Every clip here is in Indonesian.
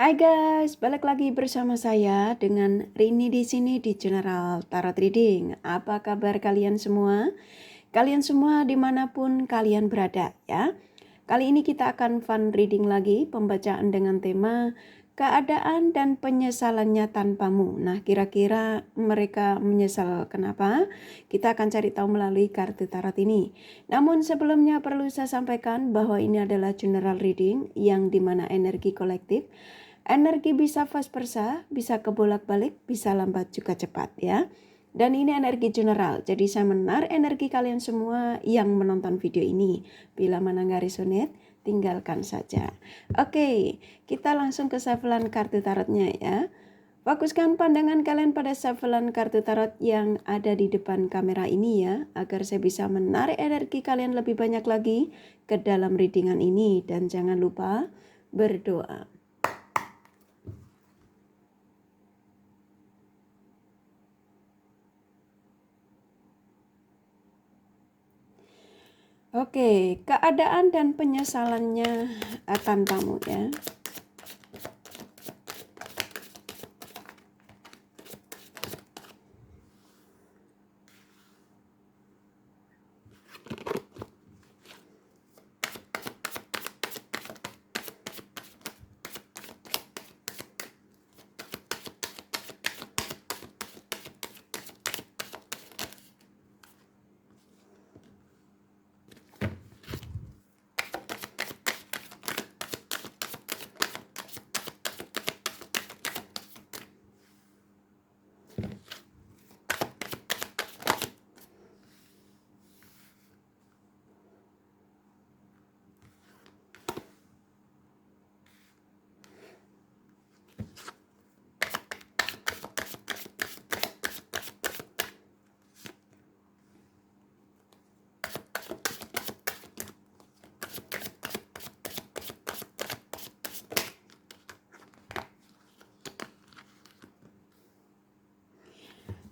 Hai guys, balik lagi bersama saya dengan Rini di sini di General Tarot Reading. Apa kabar kalian semua? Kalian semua dimanapun kalian berada ya. Kali ini kita akan fun reading lagi, pembacaan dengan tema keadaan dan penyesalannya tanpamu. Nah, kira-kira mereka menyesal kenapa? Kita akan cari tahu melalui kartu tarot ini. Namun sebelumnya perlu saya sampaikan bahwa ini adalah general reading yang dimana energi kolektif. Energi bisa vice versa, bisa kebolak-balik, bisa lambat juga cepat ya. Dan ini energi general, jadi saya menarik energi kalian semua yang menonton video ini. Bila mana nggak resonate, tinggalkan saja. Oke, kita langsung ke shufflean kartu tarotnya ya. Fokuskan pandangan kalian pada shufflean kartu tarot yang ada di depan kamera ini ya, agar saya bisa menarik energi kalian lebih banyak lagi ke dalam readingan ini. Dan jangan lupa berdoa. Oke, keadaan dan penyesalannya tanpamu ya.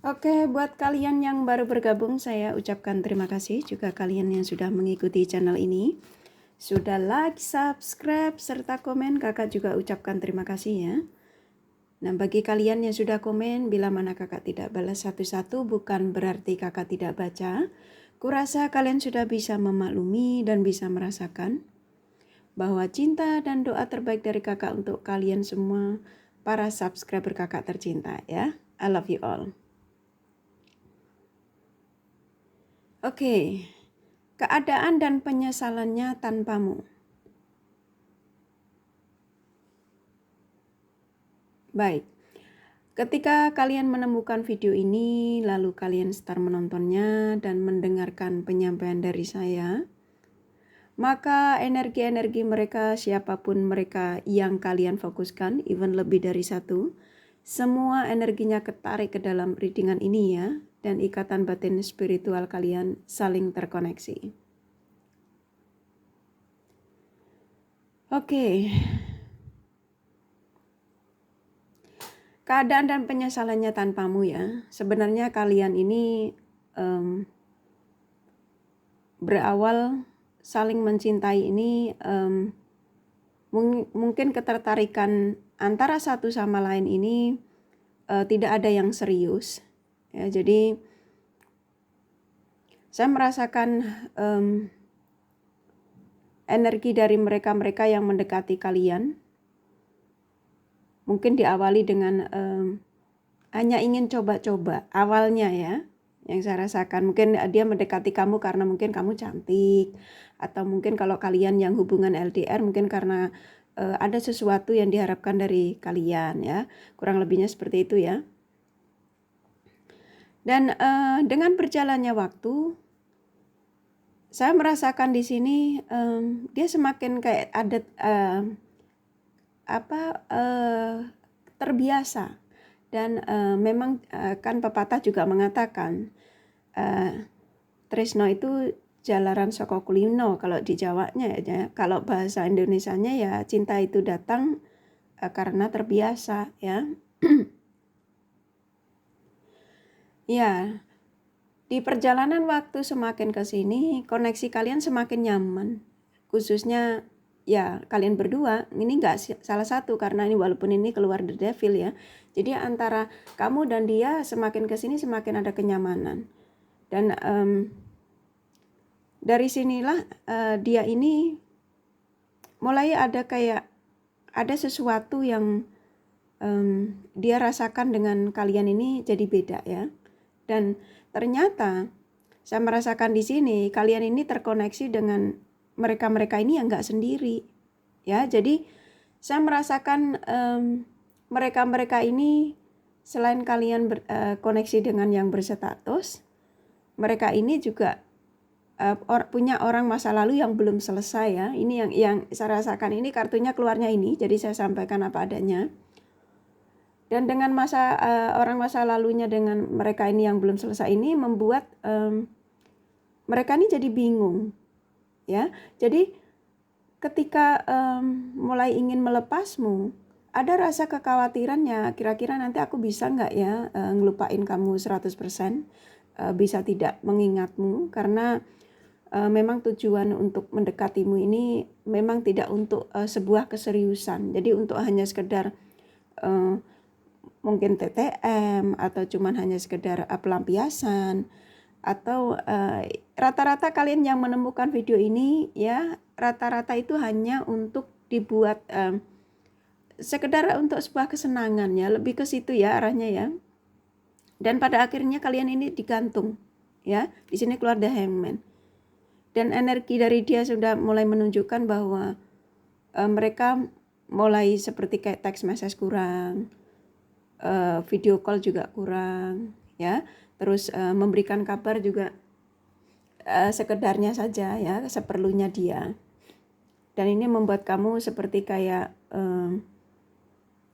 Oke, buat kalian yang baru bergabung, saya ucapkan terima kasih. Juga kalian yang sudah mengikuti channel ini, sudah like, subscribe, serta komen, kakak juga ucapkan terima kasih ya. Nah, bagi kalian yang sudah komen, bila mana kakak tidak balas satu-satu, bukan berarti kakak tidak baca. Kurasa kalian sudah bisa memaklumi dan bisa merasakan bahwa cinta dan doa terbaik dari kakak untuk kalian semua, para subscriber kakak tercinta ya. I love you all. Oke, keadaan dan penyesalannya tanpamu. Baik, ketika kalian menemukan video ini, lalu kalian start menontonnya dan mendengarkan penyampaian dari saya, maka energi-energi mereka, siapapun mereka yang kalian fokuskan, even lebih dari satu, semua energinya ketarik ke dalam readingan ini ya, dan ikatan batin spiritual kalian saling terkoneksi. Oke. Keadaan dan penyesalannya tanpamu ya. Sebenarnya kalian ini berawal saling mencintai ini mungkin ketertarikan antara satu sama lain ini tidak ada yang serius. Ya, jadi saya merasakan energi dari mereka-mereka yang mendekati kalian. Mungkin diawali dengan hanya ingin coba-coba awalnya ya, yang saya rasakan. Mungkin dia mendekati kamu karena mungkin kamu cantik, atau mungkin kalau kalian yang hubungan LDR mungkin karena ada sesuatu yang diharapkan dari kalian ya, kurang lebihnya seperti itu ya. Dan dengan berjalannya waktu, saya merasakan di sini dia semakin kayak ada terbiasa. Dan memang kan pepatah juga mengatakan tresno itu jalaran saka kulino kalau di Jawanya ya. Kalau bahasa Indonesianya ya cinta itu datang karena terbiasa ya. Ya, di perjalanan waktu semakin ke sini koneksi kalian semakin nyaman. Khususnya ya kalian berdua ini nggak salah satu, karena ini walaupun ini keluar the devil ya. Jadi antara kamu dan dia semakin kesini semakin ada kenyamanan. Dan dari sinilah dia ini mulai ada kayak ada sesuatu yang dia rasakan dengan kalian ini jadi beda ya. Dan ternyata saya merasakan di sini kalian ini terkoneksi dengan mereka-mereka ini yang nggak sendiri ya. Jadi saya merasakan mereka-mereka ini selain kalian koneksi dengan yang berstatus, mereka ini juga punya orang masa lalu yang belum selesai ya. Ini yang saya rasakan, ini kartunya keluarnya ini, jadi saya sampaikan apa adanya. Dan dengan orang masa lalunya dengan mereka ini yang belum selesai ini membuat mereka ini jadi bingung ya. Jadi ketika mulai ingin melepasmu, ada rasa kekhawatirannya, kira-kira nanti aku bisa nggak ya ngelupain kamu 100%, bisa tidak mengingatmu, karena memang tujuan untuk mendekatimu ini memang tidak untuk sebuah keseriusan. Jadi untuk hanya sekedar mungkin TTM atau cuman hanya sekedar pelampiasan, atau rata-rata kalian yang menemukan video ini ya, rata-rata itu hanya untuk dibuat sekedar untuk sebuah kesenangan ya, lebih ke situ ya arahnya ya. Dan pada akhirnya kalian ini digantung ya. Di sini keluar the Hangman. Dan energi dari dia sudah mulai menunjukkan bahwa mereka mulai seperti kayak text message kurang, video call juga kurang ya, terus memberikan kabar juga sekedarnya saja ya, seperlunya dia. Dan ini membuat kamu seperti kayak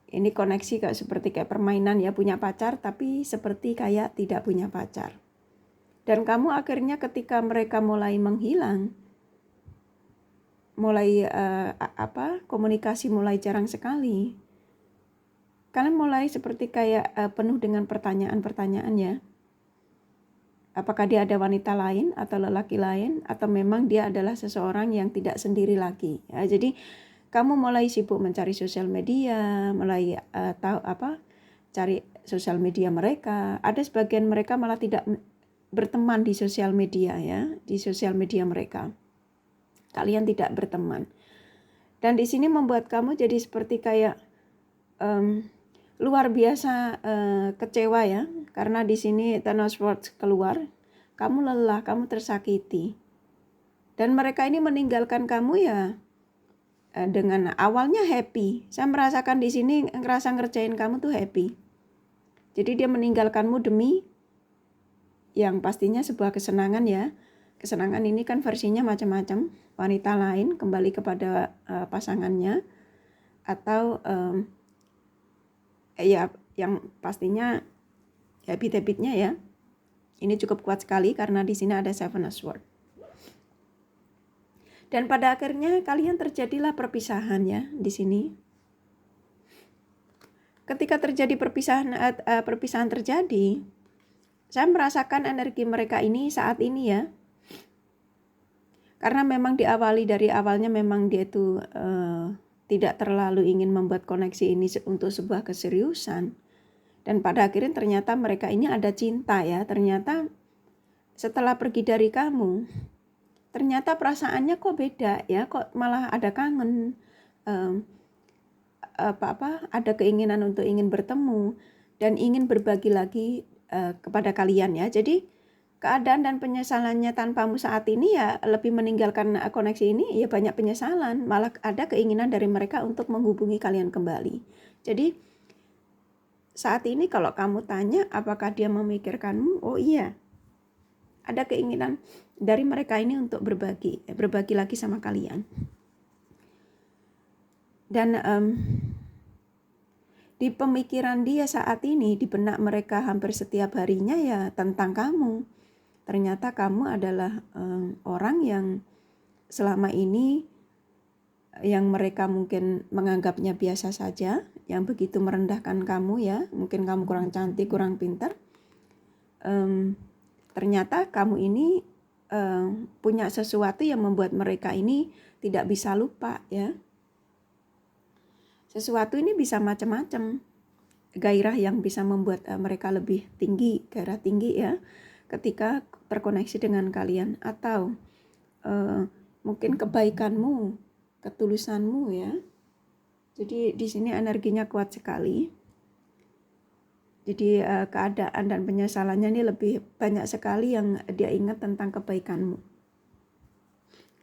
ini koneksi kayak seperti kayak permainan ya, punya pacar tapi seperti kayak tidak punya pacar. Dan kamu akhirnya ketika mereka mulai menghilang, mulai komunikasi mulai jarang sekali, kalian mulai seperti kayak penuh dengan pertanyaan-pertanyaan ya. Apakah dia ada wanita lain atau lelaki lain, atau memang dia adalah seseorang yang tidak sendiri lagi ya. Jadi kamu mulai sibuk mencari sosial media, mulai cari sosial media mereka. Ada sebagian mereka malah tidak berteman di sosial media ya, di sosial media mereka. Kalian tidak berteman. Dan di sini membuat kamu jadi seperti kayak luar biasa kecewa ya, karena di sini Ten of Swords keluar, kamu lelah, kamu tersakiti, dan mereka ini meninggalkan kamu ya dengan awalnya happy. Saya merasakan di sini ngerasa ngerjain kamu tuh happy. Jadi dia meninggalkanmu demi yang pastinya sebuah kesenangan ya. Kesenangan ini kan versinya macam-macam, wanita lain, kembali kepada pasangannya, atau ya yang pastinya habit-habitnya ya. Ini cukup kuat sekali karena di sini ada Seven of Swords. Dan pada akhirnya kalian terjadilah perpisahan ya di sini. Ketika terjadi perpisahan terjadi, saya merasakan energi mereka ini saat ini ya. Karena memang dari awalnya memang dia itu tidak terlalu ingin membuat koneksi ini untuk sebuah keseriusan. Dan pada akhirnya ternyata mereka ini ada cinta ya. Ternyata setelah pergi dari kamu, ternyata perasaannya kok beda ya. Kok malah ada kangen, ada keinginan untuk ingin bertemu dan ingin berbagi lagi kepada kalian ya. Jadi keadaan dan penyesalannya tanpamu saat ini ya, lebih meninggalkan koneksi ini ya, banyak penyesalan, malah ada keinginan dari mereka untuk menghubungi kalian kembali. Jadi saat ini kalau kamu tanya apakah dia memikirkanmu, oh iya, ada keinginan dari mereka ini untuk berbagi lagi sama kalian. Dan di pemikiran dia saat ini, di benak mereka hampir setiap harinya ya tentang kamu. Ternyata kamu adalah orang yang selama ini yang mereka mungkin menganggapnya biasa saja, yang begitu merendahkan kamu ya, mungkin kamu kurang cantik, kurang pintar. Ternyata kamu ini punya sesuatu yang membuat mereka ini tidak bisa lupa ya. Sesuatu ini bisa macam-macam. Gairah yang bisa membuat mereka lebih tinggi, gairah tinggi ya, ketika terkoneksi dengan kalian, atau mungkin kebaikanmu, ketulusanmu ya. Jadi di sini energinya kuat sekali. Jadi keadaan dan penyesalannya ini lebih banyak sekali yang dia ingat tentang kebaikanmu.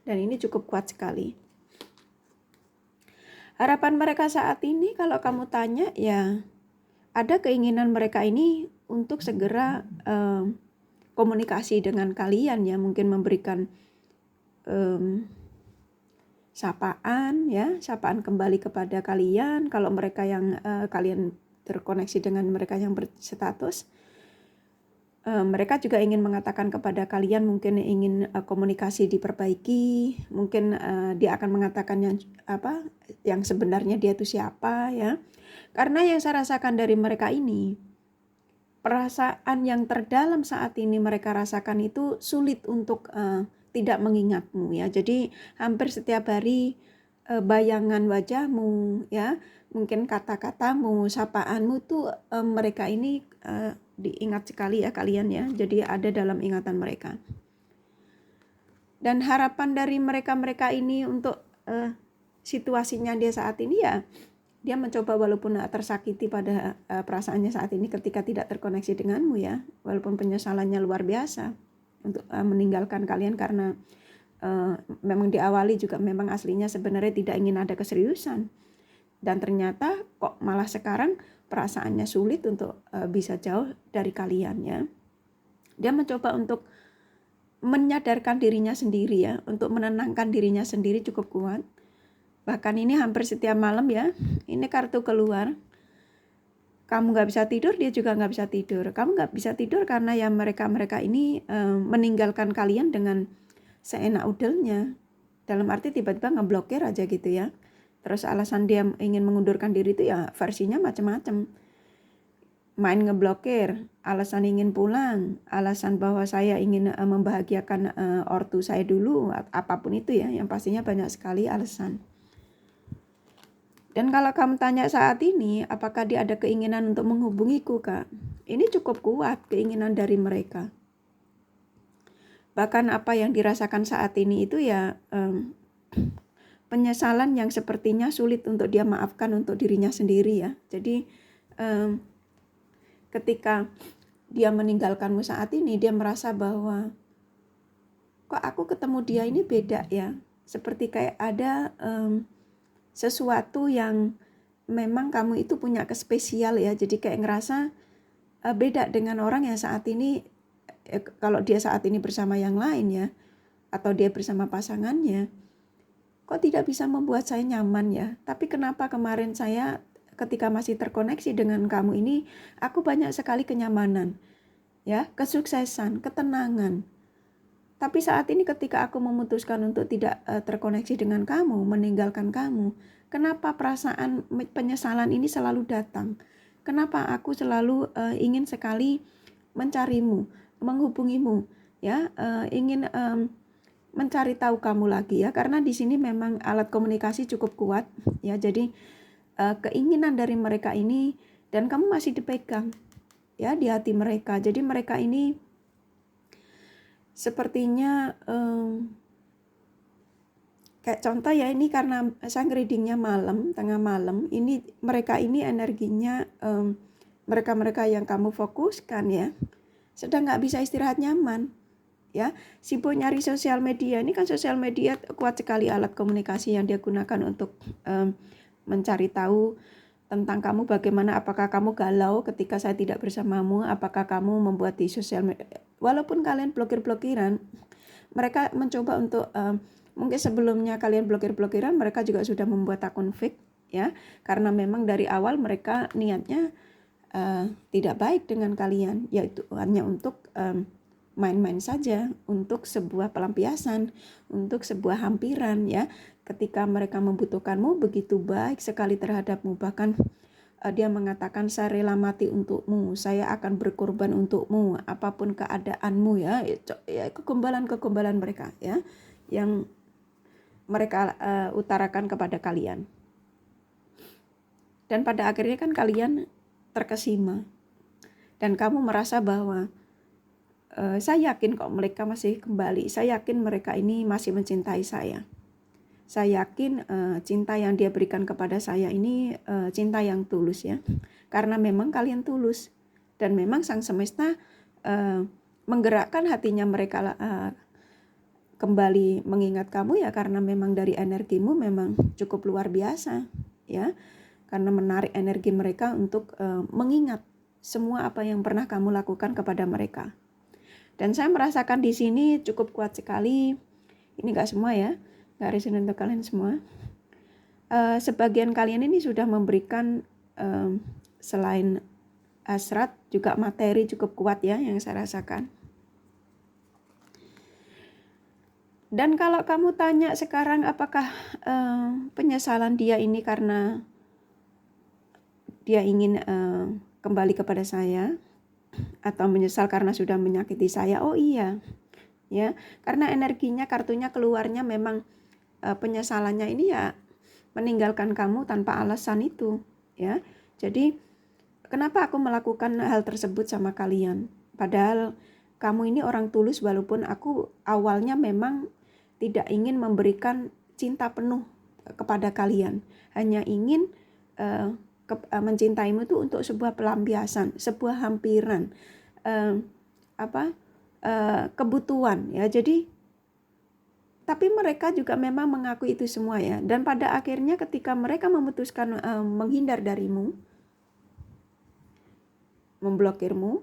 Dan ini cukup kuat sekali. Harapan mereka saat ini kalau kamu tanya ya, ada keinginan mereka ini untuk segera komunikasi dengan kalian ya, mungkin memberikan sapaan ya, sapaan kembali kepada kalian. Kalau mereka yang kalian terkoneksi dengan mereka yang berstatus, mereka juga ingin mengatakan kepada kalian, mungkin ingin komunikasi diperbaiki, mungkin dia akan mengatakan yang sebenarnya dia itu siapa ya. Karena yang saya rasakan dari mereka ini, perasaan yang terdalam saat ini mereka rasakan itu sulit untuk tidak mengingatmu ya. Jadi hampir setiap hari bayangan wajahmu ya, mungkin kata-katamu, sapaanmu tuh mereka ini diingat sekali ya kalian ya. Jadi ada dalam ingatan mereka. Dan harapan dari mereka ini untuk situasinya dia saat ini ya, dia mencoba walaupun tersakiti pada perasaannya saat ini ketika tidak terkoneksi denganmu ya, walaupun penyesalannya luar biasa untuk meninggalkan kalian karena memang diawali juga memang aslinya sebenarnya tidak ingin ada keseriusan, dan ternyata kok malah sekarang perasaannya sulit untuk bisa jauh dari kalian ya. Dia mencoba untuk menyadarkan dirinya sendiri ya, untuk menenangkan dirinya sendiri cukup kuat. Bahkan ini hampir setiap malam ya, ini kartu keluar. Kamu gak bisa tidur, dia juga gak bisa tidur. Kamu gak bisa tidur karena ya mereka ini meninggalkan kalian dengan seenak udelnya. Dalam arti tiba-tiba ngeblokir aja gitu ya. Terus alasan dia ingin mengundurkan diri itu ya versinya macam-macam. Main ngeblokir, alasan ingin pulang, alasan bahwa saya ingin membahagiakan ortu saya dulu, apapun itu ya, yang pastinya banyak sekali alasan. Dan kalau kamu tanya saat ini, apakah dia ada keinginan untuk menghubungiku, Kak? Ini cukup kuat keinginan dari mereka. Bahkan apa yang dirasakan saat ini itu ya penyesalan yang sepertinya sulit untuk dia maafkan untuk dirinya sendiri ya. Jadi ketika dia meninggalkanmu saat ini, dia merasa bahwa kok aku ketemu dia ini beda ya. Seperti kayak ada sesuatu yang memang kamu itu punya kespesial ya. Jadi kayak ngerasa beda dengan orang yang saat ini, kalau dia saat ini bersama yang lain ya, atau dia bersama pasangannya, kok tidak bisa membuat saya nyaman ya. Tapi kenapa kemarin saya ketika masih terkoneksi dengan kamu ini, aku banyak sekali kenyamanan ya, kesuksesan, ketenangan. Tapi saat ini ketika aku memutuskan untuk tidak terkoneksi dengan kamu, meninggalkan kamu, kenapa perasaan penyesalan ini selalu datang? Kenapa aku selalu ingin sekali mencarimu, menghubungimu, ya, ingin mencari tahu kamu lagi ya, karena di sini memang alat komunikasi cukup kuat ya. Jadi keinginan dari mereka ini, dan kamu masih dipegang ya di hati mereka. Jadi mereka ini sepertinya kayak contoh ya, ini karena sang readingnya malam, tengah malam, ini mereka ini energinya mereka yang kamu fokuskan ya, sedang nggak bisa istirahat nyaman ya, sibuk nyari sosial media. Ini kan sosial media kuat sekali alat komunikasi yang dia gunakan untuk mencari tahu tentang kamu, bagaimana, apakah kamu galau ketika saya tidak bersamamu, apakah kamu membuat di sosial media. Walaupun kalian blokir-blokiran, mereka mencoba untuk mungkin sebelumnya kalian blokir-blokiran, mereka juga sudah membuat akun fake ya, karena memang dari awal mereka niatnya tidak baik dengan kalian, yaitu hanya untuk main-main saja, untuk sebuah pelampiasan, untuk sebuah hampiran ya. Ketika mereka membutuhkanmu begitu baik sekali terhadapmu, bahkan dia mengatakan saya rela mati untukmu, saya akan berkorban untukmu, apapun keadaanmu ya, kegombalan mereka ya, yang mereka utarakan kepada kalian. Dan pada akhirnya kan kalian terkesima. Dan kamu merasa bahwa saya yakin kok mereka masih kembali. Saya yakin mereka ini masih mencintai saya. Saya yakin cinta yang dia berikan kepada saya ini cinta yang tulus ya. Karena memang kalian tulus. Dan memang Sang Semesta menggerakkan hatinya mereka kembali mengingat kamu ya, karena memang dari energimu memang cukup luar biasa ya. Karena menarik energi mereka untuk mengingat semua apa yang pernah kamu lakukan kepada mereka. Dan saya merasakan di sini cukup kuat sekali. Ini enggak semua ya, enggak resonate untuk kalian semua. Sebagian kalian ini sudah memberikan selain hasrat juga materi cukup kuat ya yang saya rasakan. Dan kalau kamu tanya sekarang apakah penyesalan dia ini karena dia ingin kembali kepada saya atau menyesal karena sudah menyakiti saya? Oh iya ya, karena energinya, kartunya keluarnya memang penyesalannya ini ya meninggalkan kamu tanpa alasan itu ya. Jadi kenapa aku melakukan hal tersebut sama kalian? Padahal kamu ini orang tulus, walaupun aku awalnya memang tidak ingin memberikan cinta penuh kepada kalian. Hanya ingin mencintaimu itu untuk sebuah pelampiasan, sebuah hampiran, kebutuhan ya. Jadi tapi mereka juga memang mengakui itu semua ya. Dan pada akhirnya ketika mereka memutuskan menghindar darimu, memblokirmu,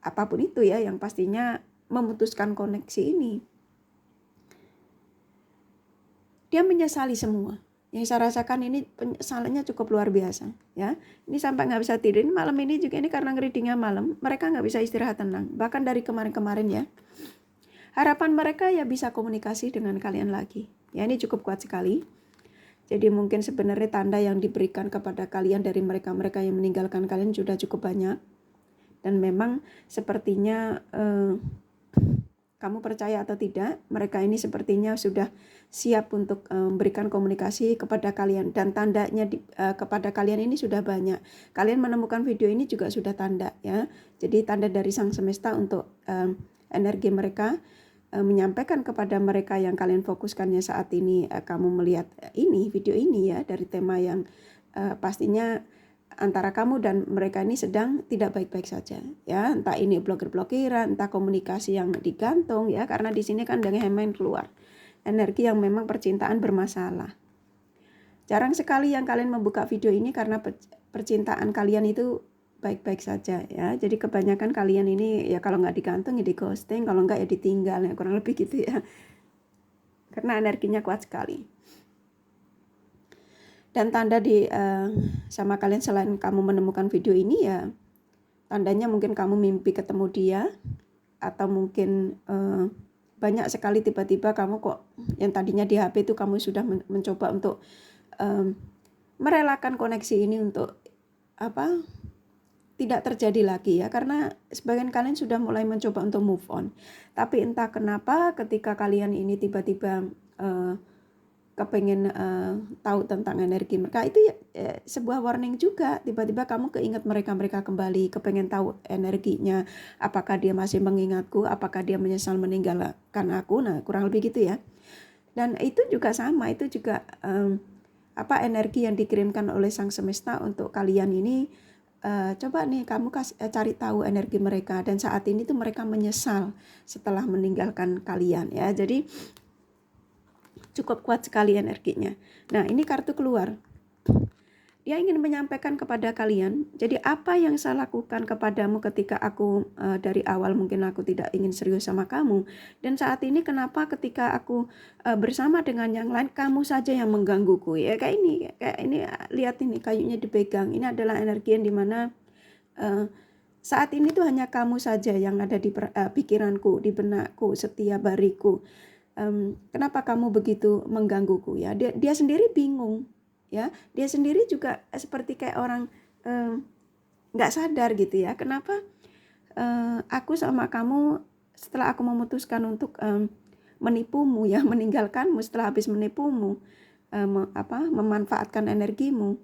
apapun itu ya, yang pastinya memutuskan koneksi ini, dia menyesali semua. Yang saya rasakan ini penyesalannya cukup luar biasa ya. Ini sampai nggak bisa tidur. Ini malam ini juga ini karena readingnya malam, mereka nggak bisa istirahat tenang. Bahkan dari kemarin-kemarin ya. Harapan mereka ya bisa komunikasi dengan kalian lagi. Ya, ini cukup kuat sekali. Jadi mungkin sebenarnya tanda yang diberikan kepada kalian dari mereka-mereka yang meninggalkan kalian sudah cukup banyak. Dan memang sepertinya kamu percaya atau tidak, mereka ini sepertinya sudah siap untuk memberikan komunikasi kepada kalian. Dan tandanya kepada kalian ini sudah banyak. Kalian menemukan video ini juga sudah tanda ya. Jadi tanda dari Sang Semesta untuk energi mereka menyampaikan kepada mereka yang kalian fokuskannya saat ini. Kamu melihat ini video ini ya, dari tema yang pastinya antara kamu dan mereka ini sedang tidak baik-baik saja ya, entah ini blokir-blokiran, entah komunikasi yang digantung ya, karena di sini kan dengan main keluar energi yang memang percintaan bermasalah. Jarang sekali yang kalian membuka video ini karena percintaan kalian itu baik-baik saja ya. Jadi kebanyakan kalian ini ya kalau nggak digantung ya di ghosting, kalau nggak ya ditinggal ya, kurang lebih gitu ya. Karena energinya kuat sekali. Dan tanda di sama kalian selain kamu menemukan video ini ya, tandanya mungkin kamu mimpi ketemu dia, atau mungkin banyak sekali tiba-tiba kamu kok yang tadinya di HP itu kamu sudah mencoba untuk merelakan koneksi ini untuk tidak terjadi lagi ya, karena sebagian kalian sudah mulai mencoba untuk move on. Tapi entah kenapa ketika kalian ini tiba-tiba kepengen tahu tentang energi mereka itu ya, sebuah warning juga. Tiba-tiba kamu keinget mereka kembali, kepengen tahu energinya, apakah dia masih mengingatku, apakah dia menyesal meninggalkan aku. Nah kurang lebih gitu ya. Dan itu juga sama, itu juga energi yang dikirimkan oleh Sang Semesta untuk kalian ini. Coba nih kamu cari tahu energi mereka, dan saat ini tuh mereka menyesal setelah meninggalkan kalian ya. Jadi cukup kuat sekali energinya. Nah ini kartu keluar, dia ingin menyampaikan kepada kalian, jadi apa yang saya lakukan kepadamu ketika aku dari awal mungkin aku tidak ingin serius sama kamu, dan saat ini kenapa ketika aku bersama dengan yang lain kamu saja yang menggangguku ya. Kayak ini lihat ini kayunya dipegang, ini adalah energi yang dimana saat ini tuh hanya kamu saja yang ada di pikiranku, di benakku, setiap hariku. Kenapa kamu begitu menggangguku ya. Dia sendiri bingung ya, dia sendiri juga seperti kayak orang nggak sadar gitu ya, kenapa aku sama kamu setelah aku memutuskan untuk menipumu ya, meninggalkanmu setelah habis menipumu, memanfaatkan energimu,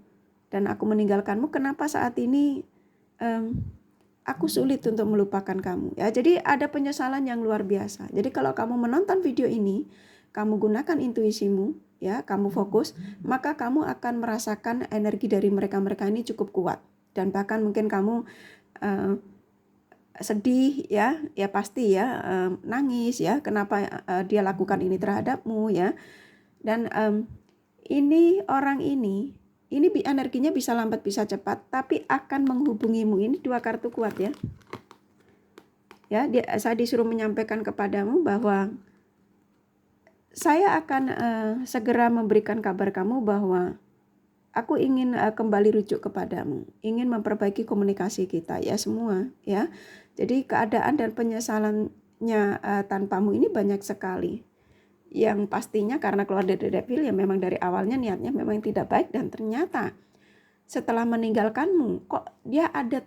dan aku meninggalkanmu, kenapa saat ini aku sulit untuk melupakan kamu ya. Jadi ada penyesalan yang luar biasa. Jadi kalau kamu menonton video ini, kamu gunakan intuisimu ya, kamu fokus, maka kamu akan merasakan energi dari mereka-mereka ini cukup kuat, dan bahkan mungkin kamu sedih ya pasti ya, nangis ya, kenapa dia lakukan ini terhadapmu ya. Dan ini orang ini energinya bisa lambat bisa cepat, tapi akan menghubungimu. Ini 2 kartu kuat ya. Ya, saya disuruh menyampaikan kepadamu bahwa saya akan segera memberikan kabar kamu bahwa aku ingin kembali rujuk kepadamu, ingin memperbaiki komunikasi kita ya semua ya. Jadi keadaan dan penyesalannya tanpamu ini banyak sekali. Yang pastinya karena keluar dari devil ya, memang dari awalnya niatnya memang tidak baik, dan ternyata setelah meninggalkanmu kok dia ada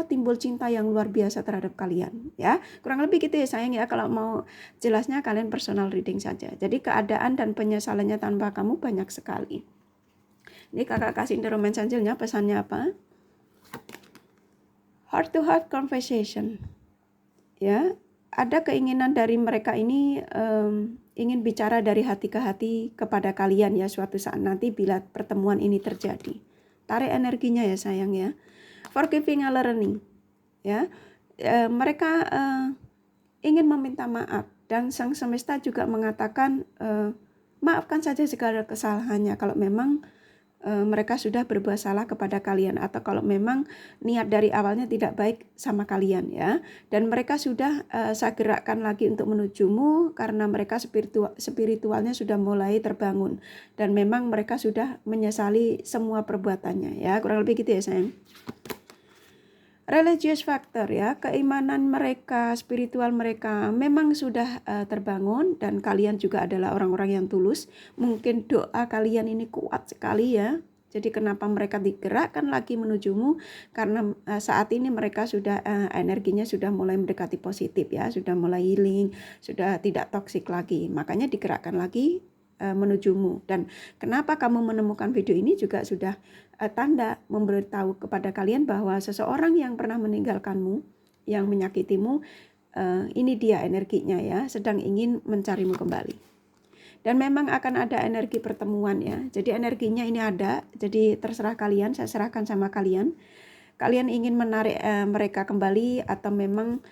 timbul cinta yang luar biasa terhadap kalian ya. Kurang lebih gitu ya sayang ya, kalau mau jelasnya kalian personal reading saja. Jadi keadaan dan penyesalannya tanpa kamu banyak sekali. Ini kakak kasih The Romance Angel-nya, pesannya apa? Heart to heart conversation ya. Ada keinginan dari mereka ini ingin bicara dari hati ke hati kepada kalian ya, suatu saat nanti bila pertemuan ini terjadi. Tarik energinya ya sayang ya. Forgiving and learning ya. Mereka ingin meminta maaf, dan sang semesta juga mengatakan maafkan saja segala kesalahannya kalau memang mereka sudah berbuat salah kepada kalian, atau kalau memang niat dari awalnya tidak baik sama kalian ya. Dan mereka sudah saya gerakkan lagi untuk menujumu, karena mereka spiritualnya sudah mulai terbangun, dan memang mereka sudah menyesali semua perbuatannya ya. Kurang lebih gitu ya sayang. Religious factor ya, keimanan mereka, spiritual mereka memang sudah terbangun, dan kalian juga adalah orang-orang yang tulus. Mungkin doa kalian ini kuat sekali ya. Jadi kenapa mereka digerakkan lagi menujumu? Karena saat ini mereka sudah energinya sudah mulai mendekati positif ya, sudah mulai healing, sudah tidak toksik lagi. Makanya digerakkan lagi menujumu. Dan kenapa kamu menemukan video ini juga sudah tanda memberitahu kepada kalian bahwa seseorang yang pernah meninggalkanmu, yang menyakitimu, ini dia energinya ya, sedang ingin mencarimu kembali. Dan memang akan ada energi pertemuan ya. Jadi energinya ini ada. Jadi terserah kalian, saya serahkan sama kalian. Kalian ingin menarik mereka kembali, atau memang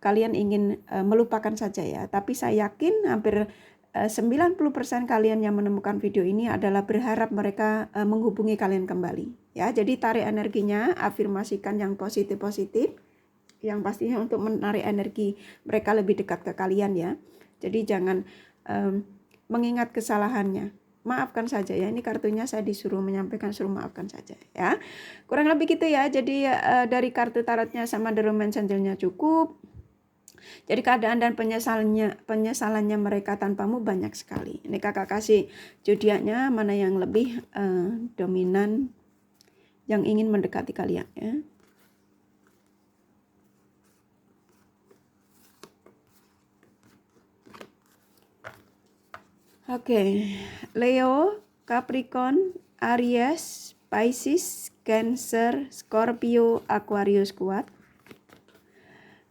kalian ingin melupakan saja ya. Tapi saya yakin hampir 90% kalian yang menemukan video ini adalah berharap mereka menghubungi kalian kembali ya. Jadi tarik energinya, afirmasikan yang positif-positif, yang pastinya untuk menarik energi mereka lebih dekat ke kalian ya. Jadi jangan mengingat kesalahannya, maafkan saja ya. Ini kartunya saya disuruh menyampaikan, suruh maafkan saja ya. Kurang lebih gitu ya. Jadi dari kartu tarotnya sama The Romance Angel-nya cukup. Jadi keadaan dan penyesalannya mereka tanpamu banyak sekali. Ini kakak kasih zodiaknya mana yang lebih dominan, yang ingin mendekati kalian ya. Oke, Leo, Capricorn, Aries, Pisces, Cancer, Scorpio, Aquarius kuat.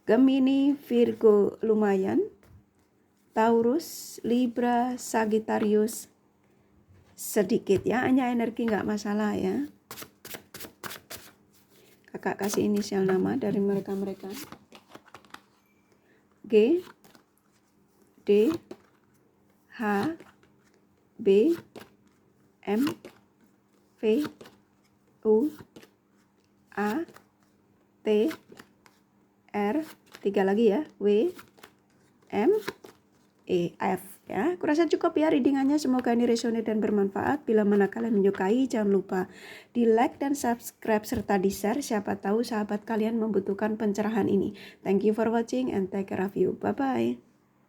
Gemini, Virgo lumayan, Taurus, Libra, Sagittarius sedikit ya, hanya energi nggak masalah ya. Kakak kasih inisial nama dari mereka-mereka. G, D, H, B, M, V, U, A, T, R, 3 lagi ya, W, M, E, F ya. Kurasa cukup ya readingannya, semoga ini resonate dan bermanfaat. Bila mana kalian menyukai, jangan lupa di like dan subscribe serta di share, siapa tahu sahabat kalian membutuhkan pencerahan ini. Thank you for watching and take care of you. Bye bye.